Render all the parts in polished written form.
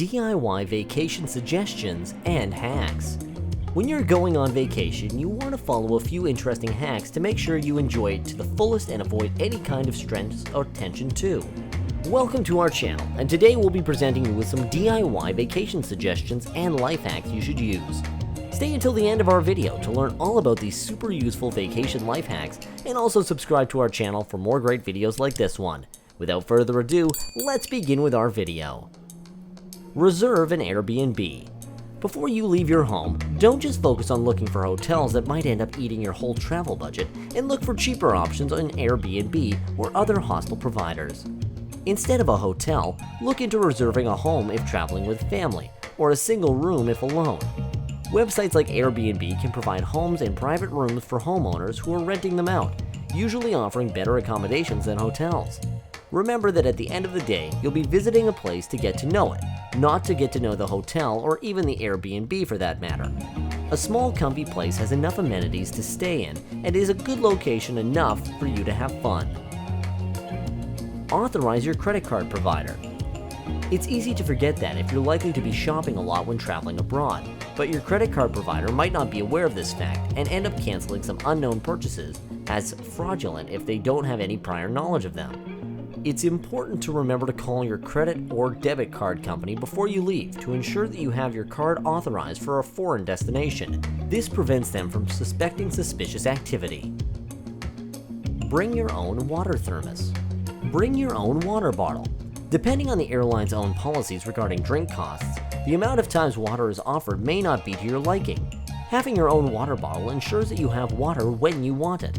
DIY vacation suggestions and hacks. When you're going on vacation, you want to follow a few interesting hacks to make sure you enjoy it to the fullest and avoid any kind of stress or tension too. Welcome to our channel, and today we'll be presenting you with some DIY vacation suggestions and life hacks you should use. Stay until the end of our video to learn all about these super useful vacation life hacks, and also subscribe to our channel for more great videos like this one. Without further ado, let's begin with our video. Reserve an Airbnb. Before you leave your home, don't just focus on looking for hotels that might end up eating your whole travel budget, and look for cheaper options on Airbnb or other hostel providers. Instead of a hotel, look into reserving a home if traveling with family, or a single room if alone. Websites like Airbnb can provide homes and private rooms for homeowners who are renting them out, usually offering better accommodations than hotels. Remember that at the end of the day, you'll be visiting a place to get to know it, not to get to know the hotel or even the Airbnb for that matter. A small comfy place has enough amenities to stay in and is a good location enough for you to have fun. Authorize your credit card provider. It's easy to forget that if you're likely to be shopping a lot when traveling abroad, but your credit card provider might not be aware of this fact and end up canceling some unknown purchases as fraudulent if they don't have any prior knowledge of them. It's important to remember to call your credit or debit card company before you leave to ensure that you have your card authorized for a foreign destination. This prevents them from suspecting suspicious activity. Bring your own water thermos. Bring your own water bottle. Depending on the airline's own policies regarding drink costs, the amount of times water is offered may not be to your liking. Having your own water bottle ensures that you have water when you want it.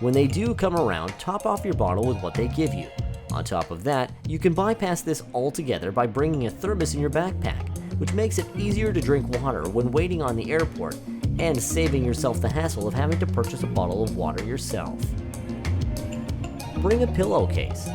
When they do come around, top off your bottle with what they give you. On top of that, you can bypass this altogether by bringing a thermos in your backpack, which makes it easier to drink water when waiting on the airport and saving yourself the hassle of having to purchase a bottle of water yourself. Bring a pillowcase.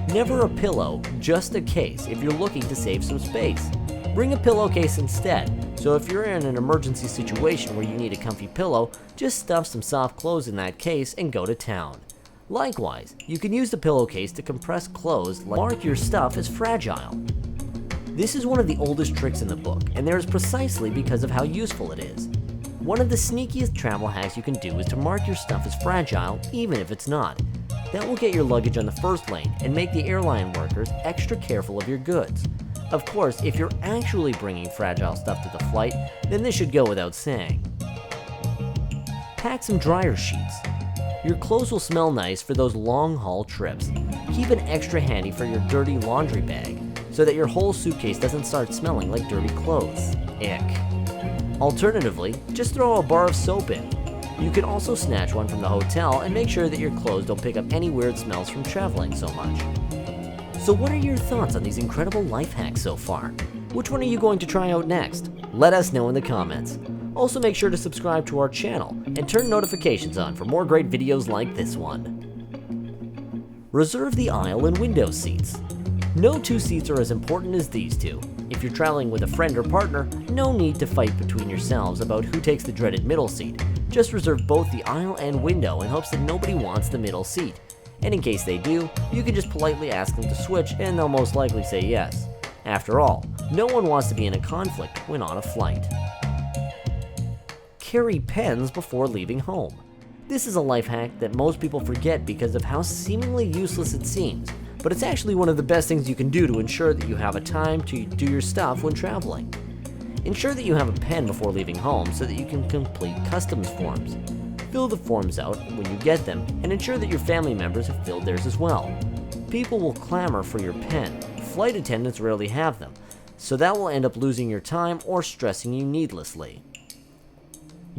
Never a pillow, just a case if you're looking to save some space. Bring a pillowcase instead, so if you're in an emergency situation where you need a comfy pillow, just stuff some soft clothes in that case and go to town. Likewise, you can use the pillowcase to compress clothes like mark your stuff as fragile. This is one of the oldest tricks in the book, and there is precisely because of how useful it is. One of the sneakiest travel hacks you can do is to mark your stuff as fragile, even if it's not. That will get your luggage on the first lane and make the airline workers extra careful of your goods. Of course, if you're actually bringing fragile stuff to the flight, then this should go without saying. Pack some dryer sheets. Your clothes will smell nice for those long-haul trips. Keep an extra handy for your dirty laundry bag, so that your whole suitcase doesn't start smelling like dirty clothes. Ick. Alternatively, just throw a bar of soap in. You can also snatch one from the hotel and make sure that your clothes don't pick up any weird smells from traveling so much. So what are your thoughts on these incredible life hacks so far? Which one are you going to try out next? Let us know in the comments. Also make sure to subscribe to our channel and turn notifications on for more great videos like this one. Reserve the aisle and window seats. No two seats are as important as these two. If you're traveling with a friend or partner, no need to fight between yourselves about who takes the dreaded middle seat. Just reserve both the aisle and window in hopes that nobody wants the middle seat. And in case they do, you can just politely ask them to switch and they'll most likely say yes. After all, no one wants to be in a conflict when on a flight. Carry pens before leaving home. This is a life hack that most people forget because of how seemingly useless it seems, but it's actually one of the best things you can do to ensure that you have a time to do your stuff when traveling. Ensure that you have a pen before leaving home so that you can complete customs forms. Fill the forms out when you get them and ensure that your family members have filled theirs as well. People will clamor for your pen. Flight attendants rarely have them, so that will end up losing your time or stressing you needlessly.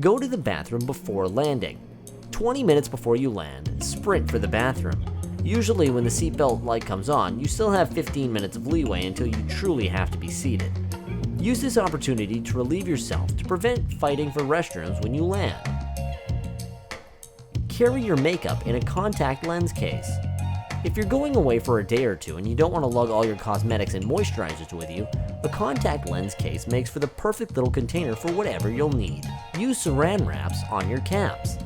Go to the bathroom before landing. 20 minutes before you land, sprint for the bathroom. Usually when the seatbelt light comes on, you still have 15 minutes of leeway until you truly have to be seated. Use this opportunity to relieve yourself to prevent fighting for restrooms when you land. Carry your makeup in a contact lens case. If you're going away for a day or two and you don't want to lug all your cosmetics and moisturizers with you, a contact lens case makes for the perfect little container for whatever you'll need. Use saran wraps on your caps.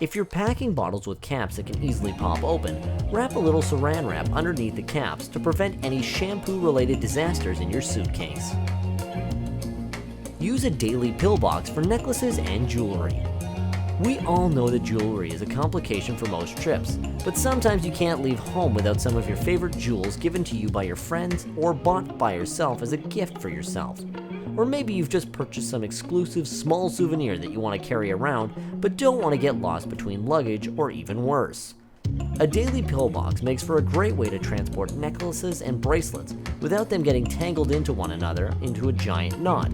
If you're packing bottles with caps that can easily pop open, wrap a little saran wrap underneath the caps to prevent any shampoo-related disasters in your suitcase. Use a daily pill box for necklaces and jewelry. We all know that jewelry is a complication for most trips, but sometimes you can't leave home without some of your favorite jewels given to you by your friends or bought by yourself as a gift for yourself. Or maybe you've just purchased some exclusive small souvenir that you want to carry around but don't want to get lost between luggage or even worse. A daily pill box makes for a great way to transport necklaces and bracelets without them getting tangled into one another into a giant knot.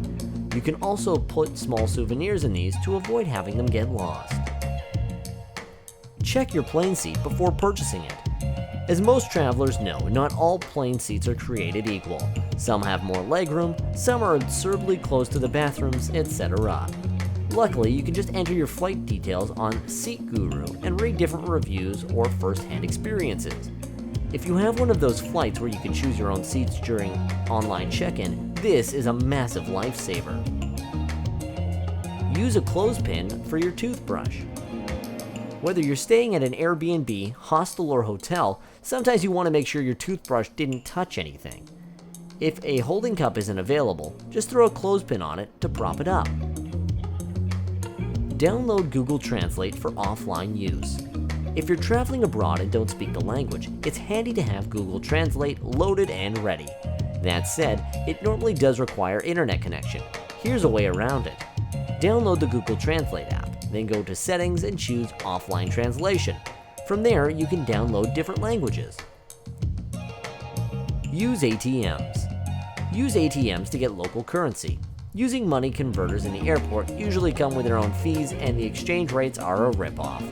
You can also put small souvenirs in these to avoid having them get lost. Check your plane seat before purchasing it. As most travelers know, not all plane seats are created equal. Some have more legroom, some are absurdly close to the bathrooms, etc. Luckily, you can just enter your flight details on Seat Guru and read different reviews or first-hand experiences. If you have one of those flights where you can choose your own seats during online check-in, this is a massive lifesaver. Use a clothespin for your toothbrush. Whether you're staying at an Airbnb, hostel, or hotel, sometimes you want to make sure your toothbrush didn't touch anything. If a holding cup isn't available, just throw a clothespin on it to prop it up. Download Google Translate for offline use. If you're traveling abroad and don't speak the language, it's handy to have Google Translate loaded and ready. That said, it normally does require internet connection. Here's a way around it. Download the Google Translate app, then go to Settings and choose Offline Translation. From there, you can download different languages. Use ATMs. Use ATMs to get local currency. Using money converters in the airport usually come with their own fees and the exchange rates are a ripoff.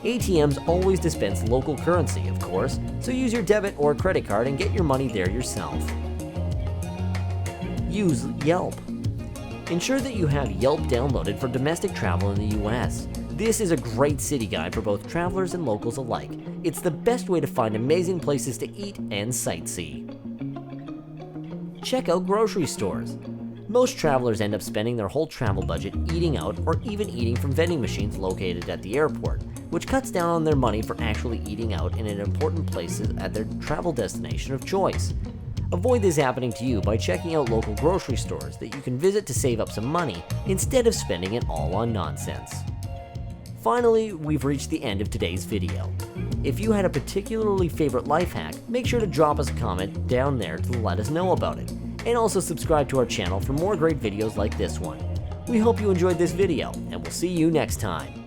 ATMs always dispense local currency, of course, so use your debit or credit card and get your money there yourself. Use Yelp. Ensure that you have Yelp downloaded for domestic travel in the US. This is a great city guide for both travelers and locals alike. It's the best way to find amazing places to eat and sightsee. Check out grocery stores. Most travelers end up spending their whole travel budget eating out or even eating from vending machines located at the airport, which cuts down on their money for actually eating out in an important places at their travel destination of choice. Avoid this happening to you by checking out local grocery stores that you can visit to save up some money instead of spending it all on nonsense. Finally, we've reached the end of today's video. If you had a particularly favorite life hack, make sure to drop us a comment down there to let us know about it. And also subscribe to our channel for more great videos like this one. We hope you enjoyed this video, and we'll see you next time.